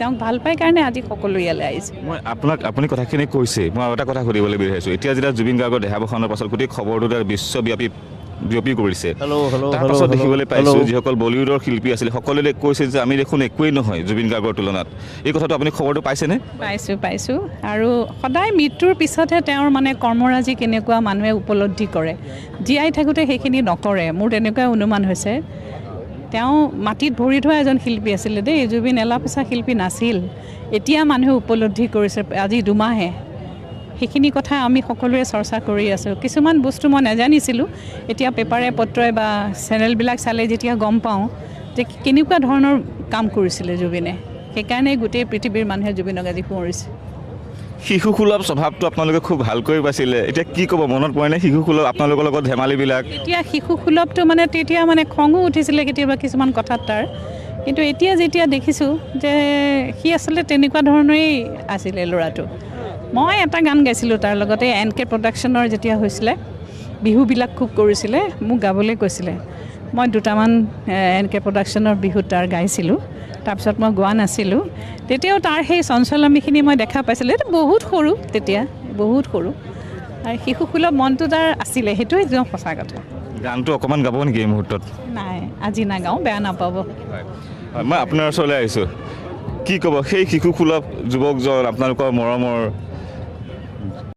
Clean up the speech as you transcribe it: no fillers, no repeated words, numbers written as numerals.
তেওঁক ভাল পাই কাৰণে আজি সকলো ইয়ালৈ আহিছে মই আপুনি কথাখিনি কৈছে মই আৰু এটা কথা সুধিবলৈ বিচাৰিছোঁ এতিয়া যেতিয়া জুবিন গাৰ্গৰ দেহাৱসানৰ পাছত গোটেই খবৰটো তাৰ বিশ্বব্যাপী বিয়পি কৰিছে তাৰপাছত দেখিবলৈ পাইছোঁ যিসকল বলিউডৰ শিল্পী আছিলে সকলোৱে কৈছে যে আমি দেখোন একোৱেই নহয় জুবিন গাৰ্গৰ তুলনাত এই কথাটো আপুনি খবৰটো পাইছেনে পাইছোঁ আৰু সদায় মৃত্যুৰ পিছতহে তেওঁৰ মানে কৰ্মৰাজি কেনেকুৱা মানুহে উপলব্ধি কৰে জীয়াই থাকোঁতে সেইখিনি নকৰে মোৰ তেনেকুৱাই অনুমান হৈছে তেওঁ মাটিত ভৰি থোৱা এজন শিল্পী আছিলে দেই জুবিন এলাপেচা শিল্পী নাছিল এতিয়া মানুহে উপলব্ধি কৰিছে আজি দুমাহে সেইখিনি কথা আমি সকলোৱে চৰ্চা কৰি আছোঁ কিছুমান বস্তু মই নাজানিছিলোঁ এতিয়া পেপাৰে পত্ৰই বা চেনেলবিলাক চালে যেতিয়া গম পাওঁ যে কেনেকুৱা ধৰণৰ কাম কৰিছিলে জুবিনে সেইকাৰণে গোটেই পৃথিৱীৰ মানুহে জুবিনক আজি সোঁৱৰিছে শিশুসুলভ স্বভাৱটো আপোনালোকে খুব ভালকৈ বাচিলে এতিয়া কি ক'ব মনত পৰেনে শিশুসুলভ আপোনালোকৰ লগত ধেমালিবিলাক এতিয়া শিশুসুলভটো মানে তেতিয়া মানে খঙো উঠিছিলে কেতিয়াবা কিছুমান কথাত তাৰ কিন্তু এতিয়া যেতিয়া দেখিছোঁ যে সি আচলতে তেনেকুৱা ধৰণৰেই আছিলে ল'ৰাটো মই এটা গান গাইছিলোঁ তাৰ লগতে NK প্ৰডাকশ্যনৰ যেতিয়া হৈছিলে বিহুবিলাক খুব কৰিছিলে মোক গাবলৈ কৈছিলে মই দুটামান NK প্ৰডাকশ্যনৰ বিহুত তাৰ গাইছিলোঁ তাৰপিছত মই গোৱা নাছিলোঁ তেতিয়াও তাৰ সেই চঞ্চলামীখিনি মই দেখা পাইছিলোঁ এইটো বহুত সৰু তেতিয়া বহুত সৰু আৰু শিশুসুলভ মনটো তাৰ আছিলে সেইটোৱে একদম সঁচা কথা গানটো অকণমান গাব নেকি এই মুহূৰ্তত নাই আজি নাগাওঁ বেয়া নাপাব মই আপোনাৰ ওচৰলৈ আহিছোঁ কি ক'ব সেই শিশুসুলভ যুৱকজন আপোনালোকৰ মৰমৰ